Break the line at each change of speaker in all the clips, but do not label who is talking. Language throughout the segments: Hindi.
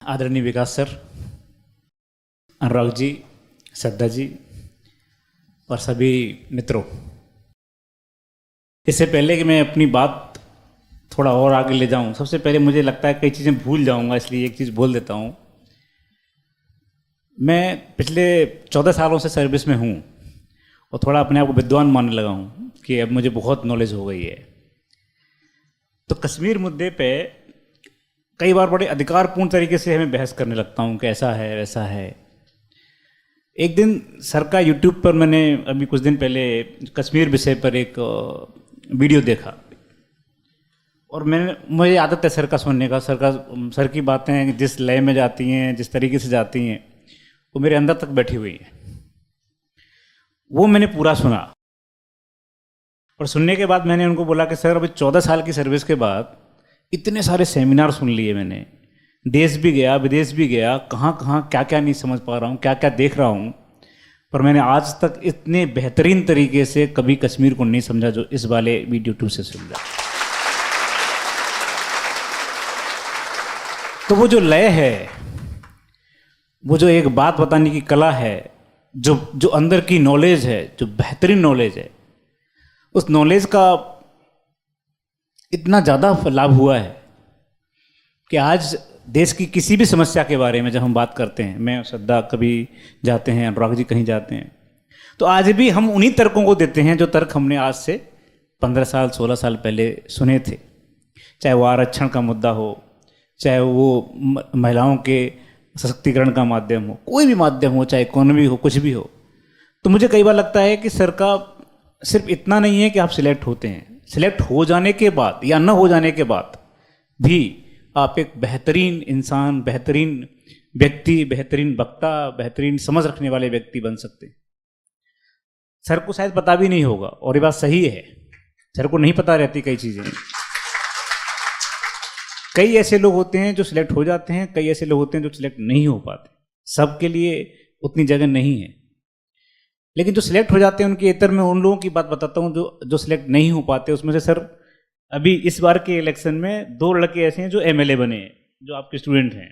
आदरणीय विकास सर, अनुराग जी, श्रद्धा जी और सभी मित्रों, इससे पहले कि मैं अपनी बात थोड़ा और आगे ले जाऊं, सबसे पहले मुझे लगता है कई चीज़ें भूल जाऊंगा, इसलिए एक चीज़ बोल देता हूं। मैं पिछले 14 सालों से सर्विस में हूं और थोड़ा अपने आप को विद्वान मानने लगा हूं कि अब मुझे बहुत नॉलेज हो गई है। तो कश्मीर मुद्दे पे कई बार बड़े अधिकारपूर्ण तरीके से हमें बहस करने लगता हूँ कि ऐसा है वैसा है। एक दिन सर का यूट्यूब पर मैंने अभी कुछ दिन पहले कश्मीर विषय पर एक वीडियो देखा और मुझे आदत है सर का सुनने का। सर की बातें जिस लय में जाती हैं, जिस तरीके से जाती हैं, वो मेरे अंदर तक बैठी हुई हैं। वो मैंने पूरा सुना और सुनने के बाद मैंने उनको बोला कि सर, अभी 14 साल की सर्विस के बाद इतने सारे सेमिनार सुन लिए मैंने, देश भी गया, विदेश भी गया, कहाँ कहाँ क्या क्या नहीं समझ पा रहा हूँ, क्या क्या देख रहा हूँ, पर मैंने आज तक इतने बेहतरीन तरीके से कभी कश्मीर को नहीं समझा जो इस वाले वीडियो 2 से समझा। तो वो जो लय है, वो जो एक बात बताने की कला है, जो अंदर की नॉलेज है, जो बेहतरीन नॉलेज है, उस नॉलेज का इतना ज़्यादा लाभ हुआ है कि आज देश की किसी भी समस्या के बारे में जब हम बात करते हैं, मैं श्रद्धा कभी जाते हैं, अनुराग जी कहीं जाते हैं, तो आज भी हम उन्हीं तर्कों को देते हैं जो तर्क हमने आज से 15 साल 16 साल पहले सुने थे। चाहे वो आरक्षण का मुद्दा हो, चाहे वो महिलाओं के सशक्तिकरण का माध्यम हो, कोई भी माध्यम हो, चाहे इकोनॉमी हो, कुछ भी हो। तो मुझे कई बार लगता है कि सर का सिर्फ इतना नहीं है कि आप सिलेक्ट होते हैं, सिलेक्ट हो जाने के बाद या न हो जाने के बाद भी आप एक बेहतरीन इंसान, बेहतरीन व्यक्ति, बेहतरीन वक्ता, बेहतरीन समझ रखने वाले व्यक्ति बन सकते हैं। सर को शायद पता भी नहीं होगा, और ये बात सही है, सर को नहीं पता रहती कई चीज़ें। कई ऐसे लोग होते हैं जो सिलेक्ट हो जाते हैं, कई ऐसे लोग होते हैं जो सिलेक्ट नहीं हो पाते। सबके लिए उतनी जगह नहीं है, लेकिन जो सिलेक्ट हो जाते हैं उनके इतर में उन लोगों की बात बताता हूँ जो सिलेक्ट नहीं हो पाते। उसमें से सर अभी इस बार के इलेक्शन में 2 लड़के ऐसे हैं जो एमएलए बने हैं, जो आपके स्टूडेंट हैं।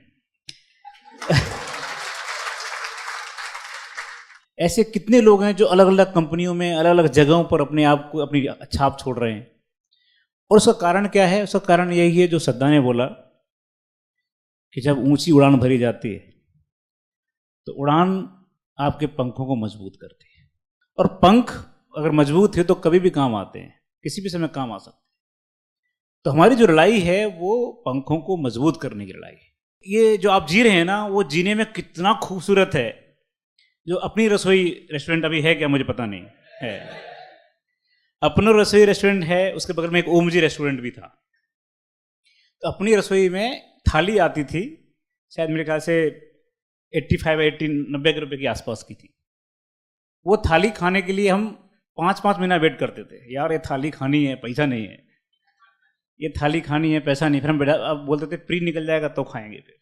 ऐसे कितने लोग हैं जो अलग अलग कंपनियों में, अलग अलग जगहों पर अपने आप को, अपनी छाप छोड़ रहे हैं। और उसका कारण क्या है? उसका कारण यही है जो श्रद्धा ने बोला कि जब ऊंची उड़ान भरी जाती है तो उड़ान आपके पंखों को मजबूत करती है, और पंख अगर मजबूत है तो कभी भी काम आते हैं, किसी भी समय काम आ सकते हैं। तो हमारी जो लड़ाई है वो पंखों को मजबूत करने की लड़ाई है। ये जो आप जी रहे हैं ना, वो जीने में कितना खूबसूरत है। जो अपनी रसोई रेस्टोरेंट अभी है क्या मुझे पता नहीं है, अपना रसोई रेस्टोरेंट है, उसके बगल में एक ओम जी रेस्टोरेंट भी था। तो अपनी रसोई में थाली आती थी, शायद मेरे ख्याल से 90 रुपए के आसपास की थी। वो थाली खाने के लिए हम 5-5 महीना वेट करते थे। यार ये थाली खानी है, पैसा नहीं है, ये थाली खानी है, पैसा नहीं। फिर हम बेटा अब बोलते थे प्री निकल जाएगा तो खाएंगे। फिर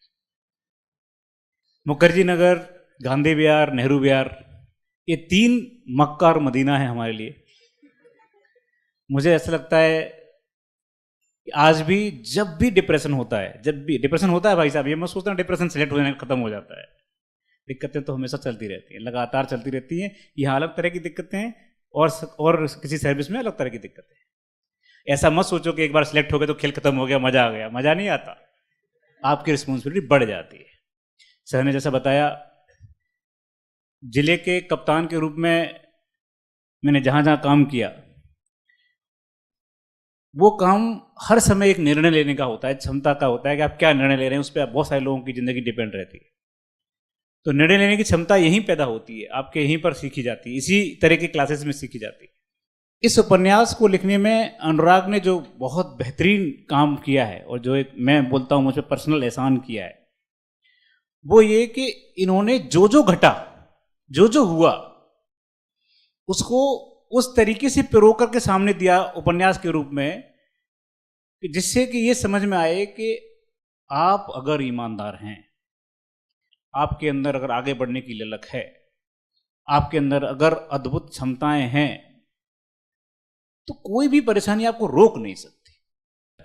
मुखर्जी नगर, गांधी विहार, नेहरू विहार, ये 3 मक्का और मदीना है हमारे लिए। मुझे ऐसा लगता है कि आज भी जब भी डिप्रेशन होता है, जब भी डिप्रेशन होता है भाई साहब, ये मैं सोचता हूँ डिप्रेशन सिलेक्ट हो जाने खत्म हो जाता है। दिक्कतें तो हमेशा चलती रहती हैं, लगातार चलती रहती हैं। यहाँ अलग तरह की दिक्कतें हैं और किसी सर्विस में अलग तरह की दिक्कतें हैं। ऐसा मत सोचो कि एक बार सिलेक्ट हो गए तो खेल खत्म हो गया, मजा आ गया। मजा नहीं आता, आपकी रिस्पॉन्सिबिलिटी बढ़ जाती है। सर ने जैसा बताया, जिले के कप्तान के रूप में मैंने जहाँ जहाँ काम किया, वो काम हर समय एक निर्णय लेने का होता है, क्षमता का होता है कि आप क्या निर्णय ले रहे हैं। उस पर बहुत सारे लोगों की जिंदगी डिपेंड रहती है। तो निर्णय लेने की क्षमता यहीं पैदा होती है, आपके यहीं पर सीखी जाती है, इसी तरह की क्लासेस में सीखी जाती है। इस उपन्यास को लिखने में अनुराग ने जो बहुत बेहतरीन काम किया है, और जो एक मैं बोलता हूँ मुझ पर पर्सनल एहसान किया है, वो ये कि इन्होंने जो जो घटा, जो जो हुआ, उसको उस तरीके से पिरो करके सामने दिया उपन्यास के रूप में, जिससे कि ये समझ में आए कि आप अगर ईमानदार हैं, आपके अंदर अगर आगे बढ़ने की ललक है, आपके अंदर अगर अद्भुत क्षमताएं हैं, तो कोई भी परेशानी आपको रोक नहीं सकती।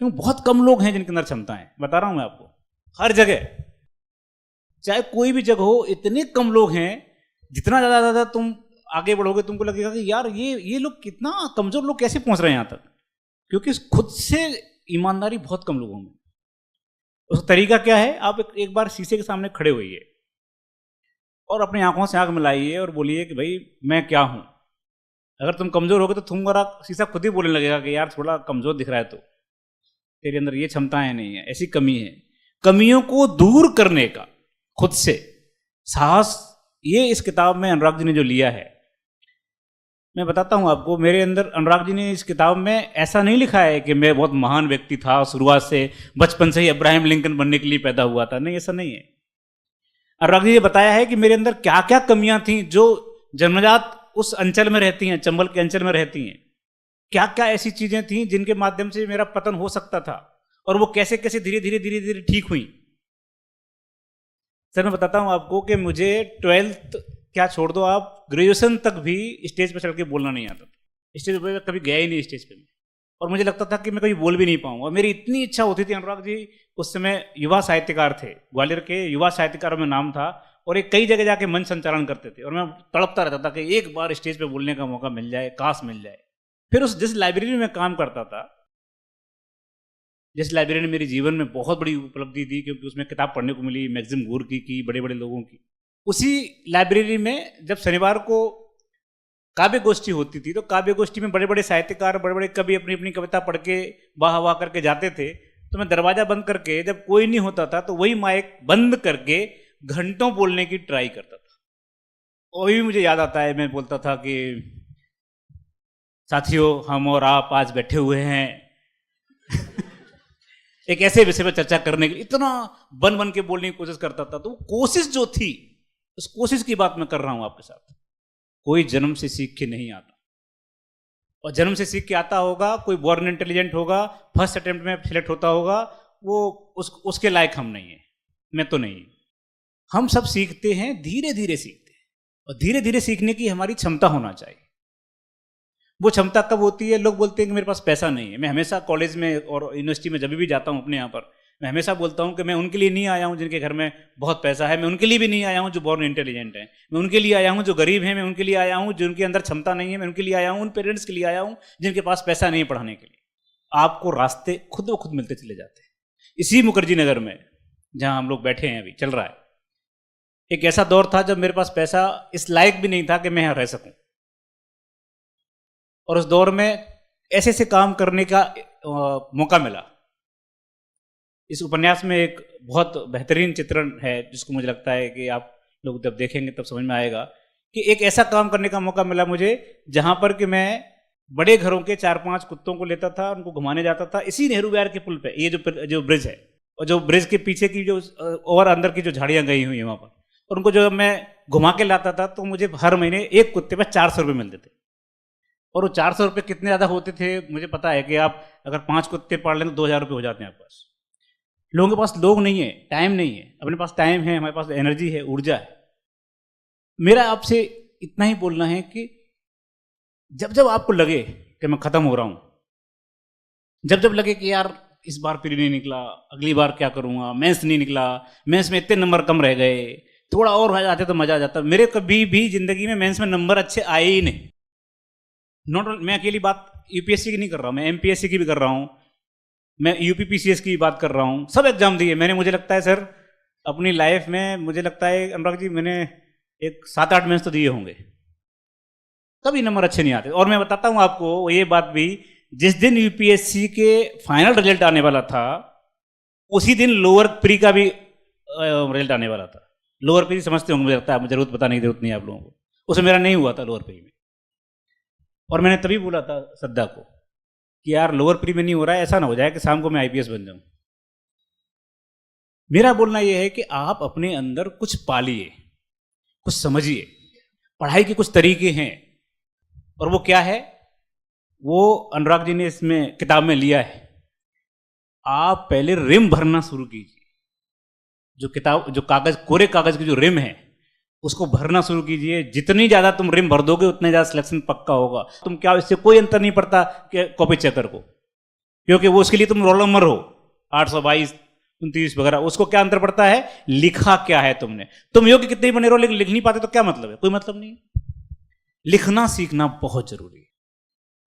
क्यों? बहुत कम लोग हैं जिनके अंदर क्षमताएं, बता रहा हूं मैं आपको, हर जगह चाहे कोई भी जगह हो, इतने कम लोग हैं, जितना ज़्यादा तुम आगे बढ़ोगे तुमको लगेगा कि यार ये लोग कितना कमज़ोर लोग कैसे पहुंच रहे हैं यहाँ तक, क्योंकि खुद से ईमानदारी बहुत कम लोगों में। उसका तरीका क्या है, आप एक बार शीशे के सामने खड़े होइए और अपनी आंखों से आंख मिलाइए और बोलिए कि भाई मैं क्या हूं। अगर तुम कमजोर होगे तो तुम्हारा शीशा खुद ही बोलने लगेगा कि यार थोड़ा कमजोर दिख रहा है, तो तेरे अंदर ये क्षमताएं नहीं है, ऐसी कमी है। कमियों को दूर करने का खुद से साहस, ये इस किताब में अनुराग जी ने जो लिया है, मैं बताता हूं आपको। मेरे अंदर अनुराग जी ने इस किताब में ऐसा नहीं लिखा है कि मैं बहुत महान व्यक्ति था, शुरुआत से बचपन से ही अब्राहम लिंकन बनने के लिए पैदा हुआ था, नहीं, ऐसा नहीं है। अनुराग जी ने बताया है कि मेरे अंदर क्या क्या कमियां थी जो जन्मजात उस अंचल में रहती हैं, चंबल के अंचल में रहती हैं। क्या क्या ऐसी चीजें थी जिनके माध्यम से मेरा पतन हो सकता था, और वो कैसे कैसे धीरे धीरे ठीक हुई। सर मैं बताता हूं आपको कि मुझे 12th क्या छोड़ दो, आप ग्रेजुएशन तक भी स्टेज पर चढ़ के बोलना नहीं आता था। स्टेज पर कभी गया ही नहीं स्टेज पे, और मुझे लगता था कि मैं कभी बोल भी नहीं पाऊंगा। मेरी इतनी इच्छा होती थी। अनुराग जी उस समय युवा साहित्यकार थे, ग्वालियर के युवा साहित्यकारों में नाम था, और एक कई जगह जाके मंच संचालन करते थे, और मैं तड़पता रहता था कि एक बार स्टेज पे बोलने का मौका मिल जाए, काश मिल जाए। फिर उस जिस लाइब्रेरी में काम करता था, जिस लाइब्रेरी ने मेरे जीवन में बहुत बड़ी उपलब्धि दी, क्योंकि उसमें किताब पढ़ने को मिली, मैगजिम घूर की बड़े बड़े लोगों की, उसी लाइब्रेरी में जब शनिवार को काव्य गोष्ठी होती थी, तो काव्य गोष्ठी में बड़े बड़े साहित्यकार, बड़े बड़े कवि अपनी अपनी कविता पढ़ के वाह वाह करके जाते थे। तो मैं दरवाजा बंद करके, जब कोई नहीं होता था तो वही माइक बंद करके घंटों बोलने की ट्राई करता था। और भी मुझे याद आता है, मैं बोलता था कि साथियों, हम और आप आज बैठे हुए हैं एक ऐसे विषय पर चर्चा करने के लिए, इतना बन बन के बोलने की कोशिश करता था। तो कोशिश जो थी, उस कोशिश की बात मैं कर रहा हूं आपके साथ। कोई जन्म से सीख के नहीं आता, और जन्म से सीख के आता होगा, कोई बॉर्न इंटेलिजेंट होगा, फर्स्ट अटेम्प्ट में सिलेक्ट होता होगा, वो उसके लायक हम नहीं है, मैं तो नहीं। हम सब सीखते हैं, धीरे धीरे सीखते हैं, और धीरे धीरे सीखने की हमारी क्षमता होना चाहिए। वो क्षमता कब होती है? लोग बोलते हैं कि मेरे पास पैसा नहीं है। मैं हमेशा कॉलेज में और यूनिवर्सिटी में जब भी जाता हूँ अपने यहाँ पर, मैं हमेशा बोलता हूँ कि मैं उनके लिए नहीं आया हूँ जिनके घर में बहुत पैसा है, मैं उनके लिए भी नहीं आया हूँ जो बॉर्न इंटेलिजेंट है, मैं उनके लिए आया हूँ जो गरीब है, मैं उनके लिए आया हूँ जिनके अंदर क्षमता नहीं है, मैं उनके लिए आया हूँ, उन पेरेंट्स के लिए आया हूँ जिनके पास पैसा नहीं है पढ़ाने के लिए। आपको रास्ते खुद ब खुद मिलते चले जाते हैं। इसी मुखर्जी नगर में जहाँ हम लोग बैठे हैं अभी, चल रहा है, एक ऐसा दौर था जब मेरे पास पैसा इस लायक भी नहीं था कि मैं यहाँ रह सकूं, और उस दौर में ऐसे ऐसे काम करने का मौका मिला। इस उपन्यास में एक बहुत बेहतरीन चित्रण है जिसको मुझे लगता है कि आप लोग जब देखेंगे तब समझ में आएगा कि एक ऐसा काम करने का मौका मिला मुझे जहां पर कि मैं बड़े घरों के 4-5 कुत्तों को लेता था, उनको घुमाने जाता था इसी नेहरू विहार के पुल पे, ये जो ब्रिज है, और जो ब्रिज के पीछे की जो और अंदर की जो झाड़ियां गई हुई है वहां पर, और उनको जब मैं घुमा के लाता था तो मुझे हर महीने एक कुत्ते पर 400 रुपये मिलते थे। और वो 400 रुपये कितने ज़्यादा होते थे मुझे पता है कि आप अगर 5 कुत्ते पाल लें तो 2000 रुपये हो जाते हैं आपके पास। लोगों के पास लोग नहीं है, टाइम नहीं है, अपने पास टाइम है, हमारे पास एनर्जी है, ऊर्जा है। मेरा आपसे इतना ही बोलना है कि जब जब आपको लगे कि मैं खत्म हो रहा हूं, जब जब लगे कि यार इस बार प्री नहीं निकला, अगली बार क्या करूंगा, मेंस नहीं निकला, मेंस में इतने नंबर कम रह गए, थोड़ा और आ जाते तो मजा आ जाता। मेरे कभी भी जिंदगी में मेंस में नंबर अच्छे आए ही नहीं। मैं अकेली बात यूपीएससी की नहीं कर रहा हूं, मैं एमपीएससी की भी कर रहा हूं, मैं यूपीपीसीएस की भी बात कर रहा हूं, सब एग्जाम दिए मैंने। मुझे लगता है सर अपनी लाइफ में, मुझे लगता है अनुराग जी, मैंने एक 7-8 मेंस तो दिए होंगे, कभी नंबर अच्छे नहीं आते। और मैं बताता हूं आपको ये बात भी, जिस दिन यूपीएससी के फाइनल रिजल्ट आने वाला था उसी दिन लोअर प्री का भी रिजल्ट आने वाला था। लोअर प्री समझते होंगे, मुझे लगता है, मुझे जरूरत बताने की जरूरत नहीं है आप लोगों को। उसमें मेरा नहीं हुआ था लोअर प्री में, और मैंने तभी बोला था श्रद्धा को कि यार लोअर प्री में नहीं हो रहा है, ऐसा ना हो जाए कि शाम को मैं आईपीएस बन जाऊं। मेरा बोलना यह है कि आप अपने अंदर कुछ पालिए, कुछ समझिए। पढ़ाई के कुछ तरीके हैं, और वो क्या है, वो अनुराग जी ने इसमें किताब में लिया है। आप पहले रिम भरना शुरू कीजिए। जो कागज, कोरे कागज की जो रिम है उसको भरना शुरू कीजिए। जितनी ज्यादा तुम रिम भर दोगे उतने ज्यादा सिलेक्शन पक्का होगा। तुम क्या, इससे कोई अंतर नहीं पड़ता कि कॉपी चेकर को, क्योंकि वो उसके लिए तुम रोल नंबर हो 822 29 वगैरह, उसको क्या अंतर पड़ता है, लिखा क्या है तुमने। तुम योग्य कितने ही बने रहो लेकिन लिख नहीं पाते तो क्या मतलब है, कोई मतलब नहीं है। लिखना सीखना बहुत जरूरी है।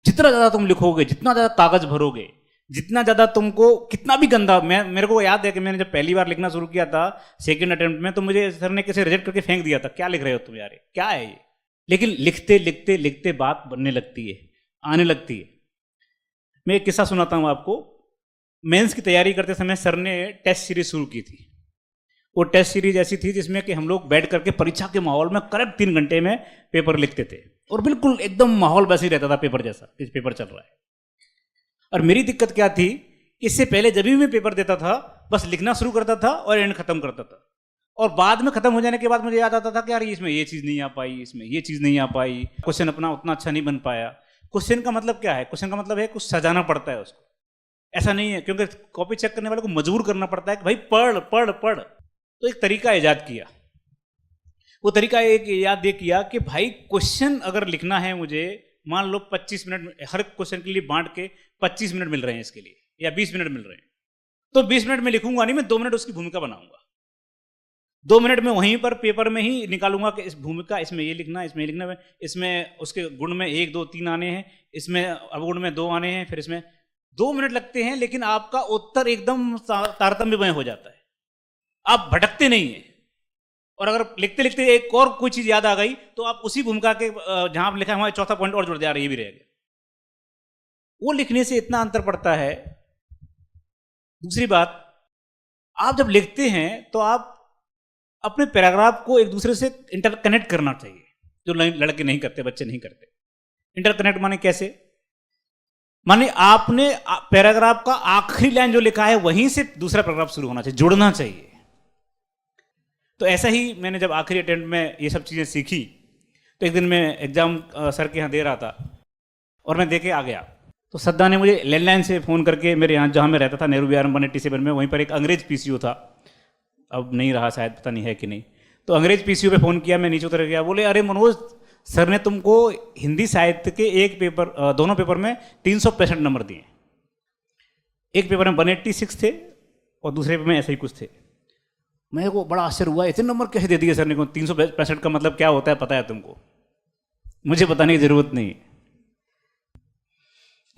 जितना ज्यादा तुम लिखोगे, जितना ज्यादा कागज भरोगे, जितना ज्यादा तुमको कितना भी गंदा, मेरे को याद है कि मैंने जब पहली बार लिखना शुरू किया था सेकंड अटेम्प्ट में, तो मुझे सर ने कैसे रिजेक्ट करके फेंक दिया था, क्या लिख रहे हो तुम यार, क्या है ये। लेकिन लिखते लिखते लिखते बात बनने लगती है, आने लगती है। मैं एक किस्सा सुनाता हूं आपको। मेंस की तैयारी करते समय सर ने टेस्ट सीरीज शुरू की थी। वो टेस्ट सीरीज ऐसी थी जिसमें कि हम लोग बैठ करके परीक्षा के माहौल में करेक्ट 3 घंटे में पेपर लिखते थे, और बिल्कुल एकदम माहौल वैसे ही रहता था पेपर जैसा, इस पेपर चल रहा है। और मेरी दिक्कत क्या थी, इससे पहले जब भी मैं पेपर देता था बस लिखना शुरू करता था और एंड खत्म करता था, और बाद में खत्म हो जाने के बाद मुझे याद आता था कि यार इसमें ये चीज़ नहीं आ पाई, इसमें ये चीज़ नहीं आ पाई, क्वेश्चन अपना उतना अच्छा नहीं बन पाया। क्वेश्चन का मतलब क्या है, क्वेश्चन का मतलब है कुछ सजाना पड़ता है उसको, ऐसा नहीं है, क्योंकि कॉपी चेक करने वाले को मजबूर करना पड़ता है कि भाई पढ़ पढ़ पढ़। तो एक तरीका ईजाद किया। वो तरीका एक याद ये किया कि भाई क्वेश्चन अगर लिखना है मुझे, मान लो 25 मिनट हर क्वेश्चन के लिए बांट के 25 मिनट मिल रहे हैं इसके लिए, या 20 मिनट मिल रहे हैं, तो 20 मिनट में लिखूंगा नहीं, मैं 2 मिनट उसकी भूमिका बनाऊंगा। 2 मिनट में वहीं पर पेपर में ही निकालूंगा कि इस भूमिका, इसमें ये लिखना, इसमें ये लिखना, इसमें उसके गुण में 1 2 3 आने हैं, इसमें अवगुण में 2 आने हैं, फिर इसमें 2 मिनट लगते हैं, लेकिन आपका उत्तर एकदम तारतम्यमय हो जाता है, आप भटकते नहीं हैं। और अगर लिखते लिखते एक और कोई चीज याद आ गई तो आप उसी भूमिका के जहां आप लिखा है वहां चौथा पॉइंट और जुड़ जा रही, ये भी रहेगा। वो लिखने से इतना अंतर पड़ता है। दूसरी बात, आप जब लिखते हैं तो आप अपने पैराग्राफ को एक दूसरे से इंटरकनेक्ट करना चाहिए, जो लड़के नहीं करते, बच्चे नहीं करते। इंटरकनेक्ट माने कैसे, माने आपने पैराग्राफ का आखिरी लाइन जो लिखा है वहीं से दूसरा पैराग्राफ शुरू होना चाहिए, जुड़ना चाहिए। तो ऐसा ही मैंने जब आखिरी अटेम्प्ट में ये सब चीज़ें सीखी, तो एक दिन मैं एग्ज़ाम सर के यहाँ दे रहा था और मैं दे के आ गया, तो सद्दा ने मुझे लैंडलाइन से फ़ोन करके, मेरे यहाँ जहाँ मैं रहता था नेहरू विहार 187 में, वहीं पर एक अंग्रेज पीसीओ था, अब नहीं रहा शायद, पता नहीं है कि नहीं। तो अंग्रेज पीसीओ पे फ़ोन किया, मैं नीचे उतर गया, बोले अरे मनोज, सर ने तुमको हिंदी साहित्य के एक पेपर, दोनों पेपर में 365 नंबर दिए। एक पेपर में 186 थे और दूसरे पेपर में ऐसे ही कुछ थे। मेरे को बड़ा आश्चर्य हुआ, इतने नंबर कैसे दे दिए सर ने, 365 का मतलब क्या होता है पता है तुमको? मुझे बताने की जरूरत नहीं।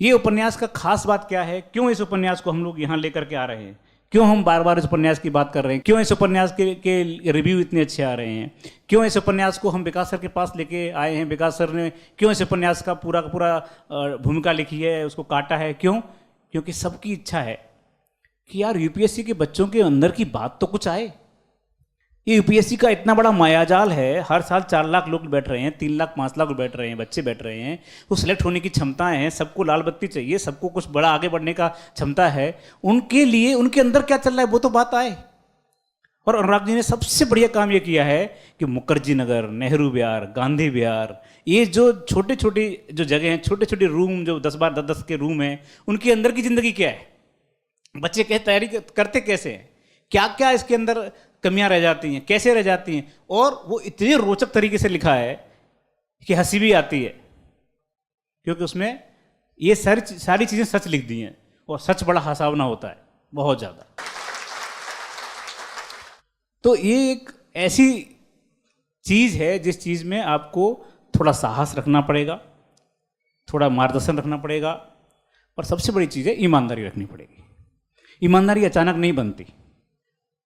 ये उपन्यास का खास बात क्या है, क्यों इस उपन्यास को हम लोग यहाँ लेकर के आ रहे हैं, क्यों हम बार बार इस उपन्यास की बात कर रहे हैं, क्यों इस उपन्यास के रिव्यू इतने अच्छे आ रहे हैं, क्यों इस उपन्यास को हम विकास सर के पास लेके आए हैं, विकास सर ने क्यों इस उपन्यास का पूरा भूमिका लिखी है, उसको काटा है, क्यों? क्योंकि सबकी इच्छा है कि यार यूपीएससी के बच्चों के अंदर की बात तो कुछ आए। ये यूपीएससी का इतना बड़ा मायाजाल है, हर साल 4 लाख लोग बैठ रहे हैं, 3 लाख 5 लाख बैठ रहे हैं, बच्चे बैठ रहे हैं, वो सिलेक्ट होने की क्षमताएं हैं, सबको लाल बत्ती चाहिए, सबको कुछ बड़ा आगे बढ़ने का क्षमता है, उनके लिए उनके अंदर क्या चल रहा है वो तो बात आए। और अनुराग जी ने सबसे बढ़िया काम ये किया है कि मुखर्जी नगर, नेहरू विहार, गांधी विहार, ये जो छोटे छोटे जो जगह हैं, छोटे छोटे रूम जो 10-10 के रूम हैं, उनके अंदर की जिंदगी क्या है, बच्चे कैसे तैयारी करते कैसे हैं, क्या क्या इसके अंदर कमियां रह जाती हैं, कैसे रह जाती हैं, और वो इतने रोचक तरीके से लिखा है कि हंसी भी आती है, क्योंकि उसमें ये सारी चीजें सच लिख दी हैं, और सच बड़ा हंसावना होता है बहुत ज्यादा। तो ये एक ऐसी चीज है जिस चीज में आपको थोड़ा साहस रखना पड़ेगा, थोड़ा मार्गदर्शन रखना पड़ेगा, और सबसे बड़ी चीज है ईमानदारी रखनी पड़ेगी। ईमानदारी अचानक नहीं बनती,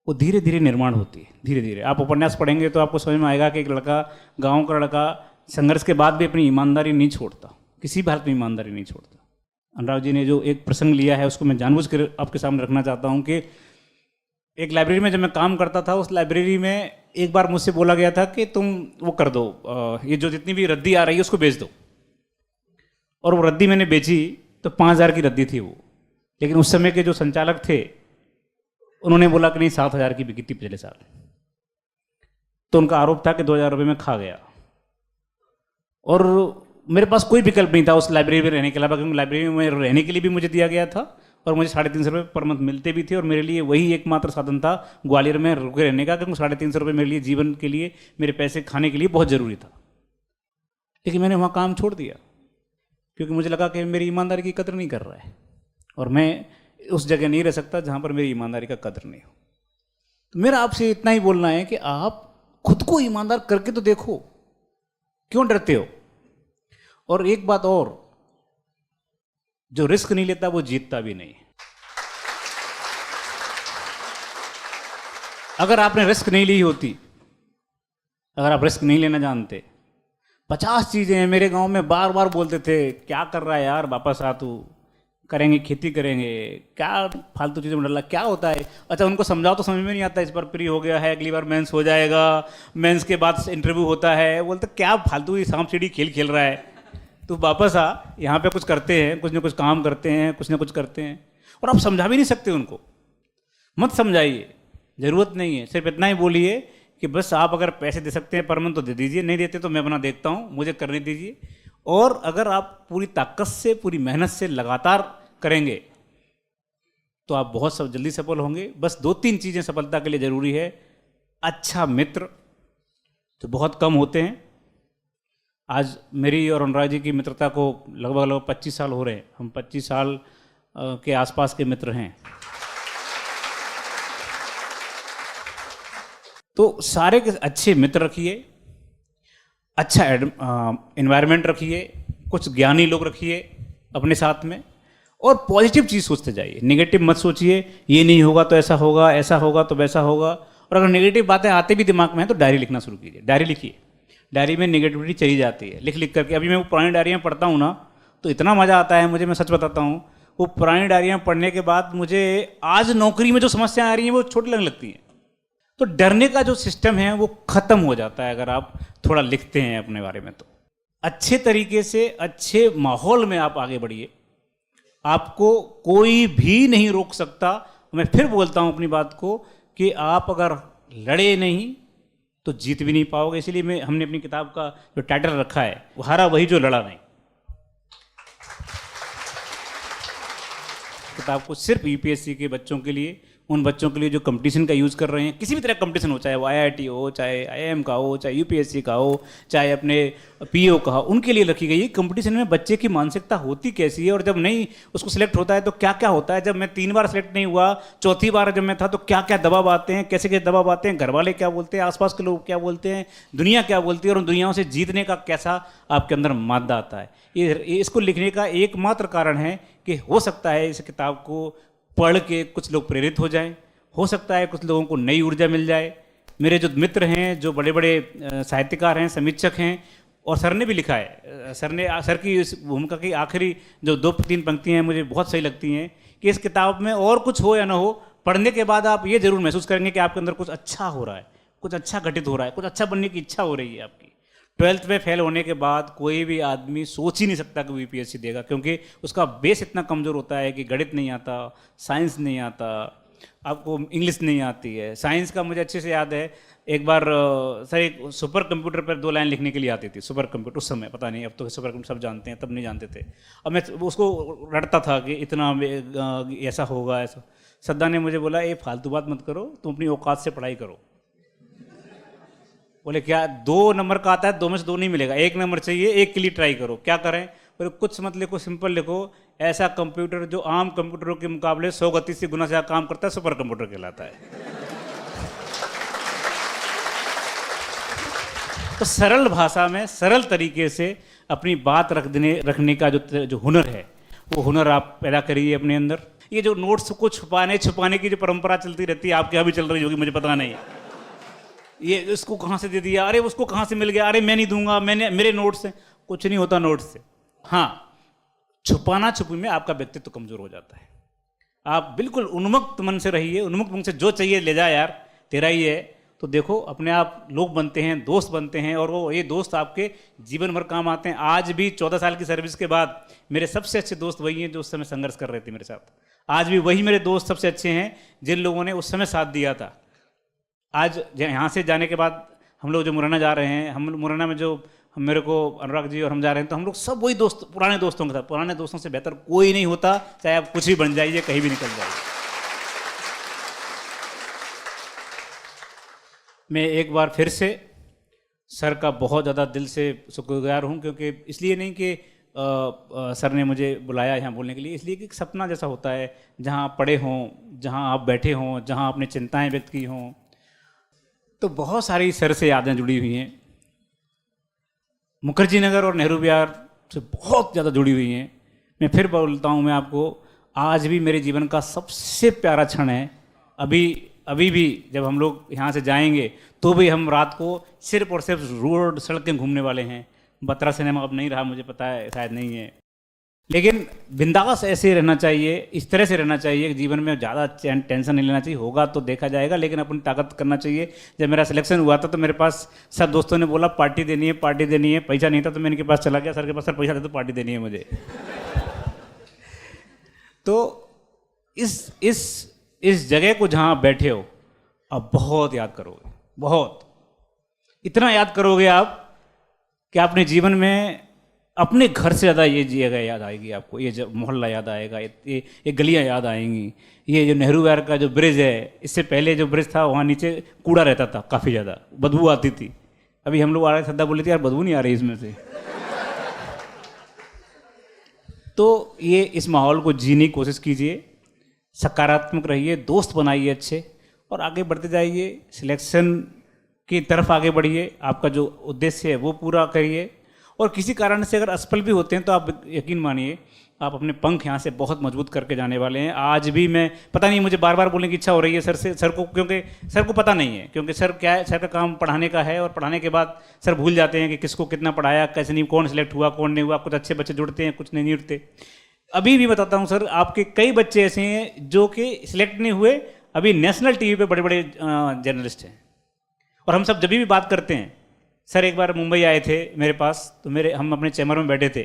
वो धीरे धीरे निर्माण होती है, धीरे धीरे। आप उपन्यास पढ़ेंगे तो आपको समझ में आएगा कि एक लड़का, गांव का लड़का, संघर्ष के बाद भी अपनी ईमानदारी नहीं छोड़ता, किसी भी हालत में ईमानदारी नहीं छोड़ता। अनुराग जी ने जो एक प्रसंग लिया है उसको मैं जानबूझकर आपके सामने रखना चाहता हूँ कि एक लाइब्रेरी में जब मैं काम करता था, उस लाइब्रेरी में एक बार मुझसे बोला गया था कि तुम वो कर दो, ये जो जितनी भी रद्दी आ रही है उसको बेच दो। और वो रद्दी मैंने बेची तो 5,000 की रद्दी थी वो, लेकिन उस समय के जो संचालक थे उन्होंने बोला कि नहीं 7,000 की बिकी थी पिछले साल। तो उनका आरोप था कि 2,000 रुपये में खा गया, और मेरे पास कोई विकल्प नहीं था उस लाइब्रेरी में रहने के अलावा, क्योंकि लाइब्रेरी में रहने के लिए भी मुझे दिया गया था और मुझे 350 रुपये पर मंथ मिलते भी थे, और मेरे लिए वही एकमात्र साधन था ग्वालियर में रुके रहने का, क्योंकि 350 रुपये मेरे लिए जीवन के लिए, मेरे पैसे खाने के लिए बहुत ज़रूरी था। लेकिन मैंने वहाँ काम छोड़ दिया क्योंकि मुझे लगा कि मेरी ईमानदारी की कदर नहीं कर रहा है, और मैं उस जगह नहीं रह सकता जहाँ पर मेरी ईमानदारी का कदर नहीं हो। तो मेरा आपसे इतना ही बोलना है कि आप खुद को ईमानदार करके तो देखो, क्यों डरते हो? और एक बात और, जो रिस्क नहीं लेता वो जीतता भी नहीं। अगर आपने रिस्क नहीं ली होती, अगर आप रिस्क नहीं लेना जानते, 50 चीजें हैं। मेरे गांव में बार बार बोलते थे, क्या कर रहा है यार, वापस आ तू, करेंगे खेती करेंगे, क्या फालतू चीज़ों में डर क्या होता है। अच्छा, उनको समझाओ तो समझ में नहीं आता, इस बार प्री हो गया है, अगली बार मेंस हो जाएगा, मेंस के बाद इंटरव्यू होता है। बोलते क्या फालतू सांप सीढ़ी खेल खेल रहा है, तो वापस आ, यहाँ पे कुछ करते हैं, कुछ ना कुछ काम करते हैं, कुछ ना कुछ करते हैं। और आप समझा भी नहीं सकते उनको, मत समझाइए, ज़रूरत नहीं है। सिर्फ इतना ही बोलिए कि बस आप अगर पैसे दे सकते हैं परमन तो दे दीजिए, नहीं देते तो मैं अपना देखता हूँ, मुझे करने दीजिए। और अगर आप पूरी ताकत से, पूरी मेहनत से लगातार करेंगे तो आप बहुत सब जल्दी सफल होंगे। बस 2-3 चीज़ें सफलता के लिए ज़रूरी है। अच्छा मित्र, तो बहुत कम होते हैं। आज मेरी और अनुराग जी की मित्रता को लगभग 25 साल हो रहे हैं। हम 25 साल के आसपास के मित्र हैं। तो सारे के अच्छे मित्र रखिए, अच्छा एनवायरनमेंट रखिए, कुछ ज्ञानी लोग रखिए अपने साथ में, और पॉजिटिव चीज़ सोचते जाइए। नेगेटिव मत सोचिए, ये नहीं होगा तो ऐसा होगा, ऐसा होगा तो वैसा होगा। और अगर नेगेटिव बातें आते भी दिमाग में हैं तो डायरी लिखना शुरू कीजिए। डायरी लिखिए, डायरी में नेगेटिविटी चली जाती है, लिख लिख करके। अभी मैं वो पुरानी डायरियाँ पढ़ता हूँ ना, तो इतना मज़ा आता है मुझे, मैं सच बताता हूँ। वो पुरानी डायरियाँ पढ़ने के बाद मुझे आज नौकरी में जो समस्याएं आ रही हैं वो छोटी लगने लगती हैं। तो डरने का जो सिस्टम है वो खत्म हो जाता है अगर आप थोड़ा लिखते हैं अपने बारे में। तो अच्छे तरीके से, अच्छे माहौल में आप आगे बढ़िए, आपको कोई भी नहीं रोक सकता। मैं फिर बोलता हूं अपनी बात को कि आप अगर लड़े नहीं तो जीत भी नहीं पाओगे। इसलिए हमने अपनी किताब का जो टाइटल रखा है, वो हारा वही जो लड़ा नहीं। किताब को सिर्फ यूपीएससी के बच्चों के लिए, उन बच्चों के लिए जो कंपटीशन का यूज़ कर रहे हैं, किसी भी तरह का कंपटीशन हो, चाहे वो आईआईटी हो, चाहे आईआईएम का हो, चाहे यूपीएससी का हो, चाहे अपने पीओ का हो, उनके लिए रखी गई। कंपटीशन में बच्चे की मानसिकता होती कैसी है, और जब नहीं उसको सिलेक्ट होता है तो क्या क्या होता है। जब मैं 3 बार सिलेक्ट नहीं हुआ, चौथी बार जब मैं था, तो क्या क्या दबाव आते हैं, कैसे कैसे दबाव आते हैं, घर वाले क्या बोलते हैं, आसपास के लोग क्या बोलते हैं, दुनिया क्या बोलती है, और उन दुनियाओं से जीतने का कैसा आपके अंदर मादा आता है। ये इसको लिखने का एकमात्र कारण है कि हो सकता है इस किताब को पढ़ के कुछ लोग प्रेरित हो जाएं, हो सकता है कुछ लोगों को नई ऊर्जा मिल जाए। मेरे जो मित्र हैं, जो बड़े बड़े साहित्यकार हैं, समीक्षक हैं, और सर ने भी लिखा है, सर की इस भूमिका की आखिरी जो 2-3 पंक्तियाँ हैं मुझे बहुत सही लगती हैं कि इस किताब में और कुछ हो या ना हो, पढ़ने के बाद आप ये जरूर महसूस करेंगे कि आपके अंदर कुछ अच्छा हो रहा है, कुछ अच्छा घटित हो रहा है, कुछ अच्छा बनने की इच्छा हो रही है आपकी। 12th में फेल होने के बाद कोई भी आदमी सोच ही नहीं सकता कि वो यूपीएससी देगा, क्योंकि उसका बेस इतना कमज़ोर होता है कि गणित नहीं आता, साइंस नहीं आता, आपको इंग्लिश नहीं आती है। साइंस का मुझे अच्छे से याद है, एक बार सर एक सुपर कंप्यूटर पर 2 लाइन लिखने के लिए आती थी। सुपर कंप्यूटर उस समय, पता नहीं अब तो सुपर कंप्यूटर सब जानते हैं, तब नहीं जानते थे। अब मैं उसको रटता था कि इतना ऐसा होगा, ऐसा। सद्दा ने मुझे बोला, ये फालतू बात मत करो, तुम अपनी औकात से पढ़ाई करो। बोले क्या, 2 नंबर का आता है, 2 में से 2 नहीं मिलेगा, 1 नंबर चाहिए, 1 के लिए ट्राई करो। क्या करें? बोले कुछ मत लिखो, सिंपल लिखो, ऐसा कंप्यूटर जो आम कंप्यूटरों के मुकाबले 100 गति से गुना ज़्यादा काम करता है, सुपर कंप्यूटर कहलाता है। तो सरल भाषा में, सरल तरीके से अपनी बात रखने का जो हुनर है, वो हुनर आप पैदा करिए अपने अंदर। ये जो नोट्स को छुपाने की जो परंपरा चलती रहती है, आपके यहाँ भी चल रही होगी, मुझे पता नहीं। ये इसको कहाँ से दे दिया, अरे उसको कहाँ से मिल गया, अरे मैं नहीं दूंगा, मेरे नोट्स हैं। कुछ नहीं होता नोट्स से। हाँ, छुपाना छुपी में आपका व्यक्तित्व कमजोर हो जाता है। आप बिल्कुल उन्मुक्त मन से रहिए, उन्मुक्त मन से जो चाहिए ले जा यार, तेरा ही है। तो देखो अपने आप लोग बनते हैं, दोस्त बनते हैं, और वो ये दोस्त आपके जीवन भर काम आते हैं। आज भी 14 साल की सर्विस के बाद मेरे सबसे अच्छे दोस्त वही हैं जो उस समय संघर्ष कर रहे थे मेरे साथ। आज भी वही मेरे दोस्त सबसे अच्छे हैं जिन लोगों ने उस समय साथ दिया था। आज यहाँ से जाने के बाद हम लोग जो मुरैना जा रहे हैं, हम मुरैना में जो मेरे को अनुराग जी और हम जा रहे हैं, तो हम लोग सब वही दोस्त, पुराने दोस्तों के साथ। पुराने दोस्तों से बेहतर कोई नहीं होता, चाहे आप कुछ भी बन जाइए, कहीं भी निकल जाइए। मैं एक बार फिर से सर का बहुत ज़्यादा दिल से शुक्रगुजार हूँ, क्योंकि इसलिए नहीं कि सर ने मुझे बुलाया यहाँ बोलने के लिए, इसलिए कि एक सपना जैसा होता है जहाँ आप पढ़े हों, जहाँ आप बैठे हों, जहाँ आपने चिंताएं व्यक्त की हों। तो बहुत सारी सर से यादें जुड़ी हुई हैं, मुखर्जी नगर और नेहरू विहार से बहुत ज़्यादा जुड़ी हुई हैं। मैं फिर बोलता हूँ, मैं आपको, आज भी मेरे जीवन का सबसे प्यारा क्षण है। अभी भी जब हम लोग यहाँ से जाएंगे तो भी हम रात को सिर्फ और सिर्फ रोड सड़कें घूमने वाले हैं। बत्रा सिनेमा अब नहीं रहा, मुझे पता है, शायद नहीं है, लेकिन बिंदास ऐसे रहना चाहिए, इस तरह से रहना चाहिए कि जीवन में ज़्यादा टेंशन नहीं लेना चाहिए। होगा तो देखा जाएगा, लेकिन अपनी ताकत करना चाहिए। जब मेरा सिलेक्शन हुआ था तो मेरे पास सब दोस्तों ने बोला पार्टी देनी है, पार्टी देनी है। पैसा नहीं था तो मैं इनके पास चला गया, सर के पास, सर पैसा दे तो पार्टी देनी है मुझे। तो इस जगह को जहाँ आप बैठे हो, आप बहुत याद करोगे, बहुत, इतना याद करोगे आप कि आपने जीवन में अपने घर से ज़्यादा ये जगह याद आएगी आपको, ये मोहल्ला याद आएगा, ये गलियाँ याद आएंगी। ये जो नेहरू विहार का जो ब्रिज है, इससे पहले जो ब्रिज था वहाँ नीचे कूड़ा रहता था, काफ़ी ज़्यादा बदबू आती थी। अभी हम लोग आ रहे, श्रद्धा बोली थी यार बदबू नहीं आ रही इसमें से। तो ये इस माहौल को जीने की कोशिश कीजिए, सकारात्मक रहिए, दोस्त बनाइए अच्छे, और आगे बढ़ते जाइए। सिलेक्शन की तरफ आगे बढ़िए, आपका जो उद्देश्य है वो पूरा करिए। और किसी कारण से अगर असफल भी होते हैं तो आप यकीन मानिए, आप अपने पंख यहाँ से बहुत मजबूत करके जाने वाले हैं। आज भी मैं, पता नहीं, मुझे बार बार बोलने की इच्छा हो रही है सर को, क्योंकि सर को पता नहीं है, क्योंकि सर क्या है, सर का काम पढ़ाने का है, और पढ़ाने के बाद सर भूल जाते हैं कि किसको कितना पढ़ाया, कैसे नहीं, कौन सिलेक्ट हुआ, कौन नहीं हुआ। कुछ अच्छे बच्चे जुड़ते हैं, कुछ नहीं जुड़ते। अभी भी बताता हूँ सर, आपके कई बच्चे ऐसे हैं जो कि सिलेक्ट नहीं हुए, अभी नेशनल टीवी पे बड़े बड़े जर्नलिस्ट हैं। और हम सब जब भी बात करते हैं, सर एक बार मुंबई आए थे मेरे पास, तो हम अपने चैम्बर में बैठे थे,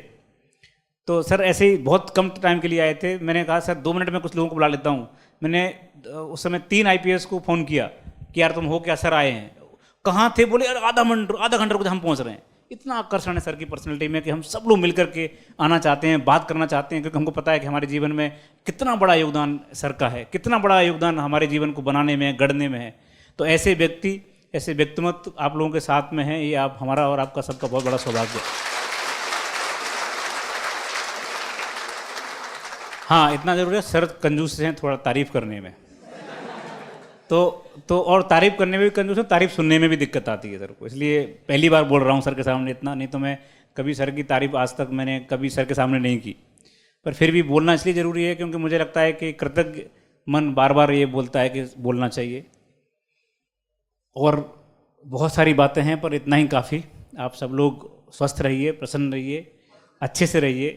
तो सर ऐसे ही बहुत कम टाइम के लिए आए थे। मैंने कहा सर 2 मिनट में कुछ लोगों को बुला लेता हूँ। मैंने उस समय 3 IPS को फ़ोन किया कि यार तुम हो क्या, सर आए हैं। कहाँ थे? बोले यार आधा घंटा रुको, हम पहुँच रहे हैं। इतना आकर्षण है सर की पर्सनैलिटी में कि हम सब लोग मिल करके आना चाहते हैं, बात करना चाहते हैं, क्योंकि हमको पता है कि हमारे जीवन में कितना बड़ा योगदान सर का है, कितना बड़ा योगदान हमारे जीवन को बनाने में, गढ़ने में है। तो ऐसे व्यक्ति, ऐसे व्यक्तिमत्व आप लोगों के साथ में हैं, ये आप, हमारा और आपका सबका बहुत बड़ा सौभाग्य है। हाँ, इतना जरूर है, सर कंजूस हैं थोड़ा तारीफ करने में, तो और तारीफ करने में भी कंजूस है, तारीफ सुनने में भी दिक्कत आती है सर को। इसलिए पहली बार बोल रहा हूँ सर के सामने इतना, नहीं तो मैं कभी सर की तारीफ आज तक मैंने कभी सर के सामने नहीं की। पर फिर भी बोलना इसलिए ज़रूरी है क्योंकि मुझे लगता है कि कृतज्ञ मन बार बार ये बोलता है कि बोलना चाहिए। और बहुत सारी बातें हैं पर इतना ही काफ़ी। आप सब लोग स्वस्थ रहिए, प्रसन्न रहिए, अच्छे से रहिए।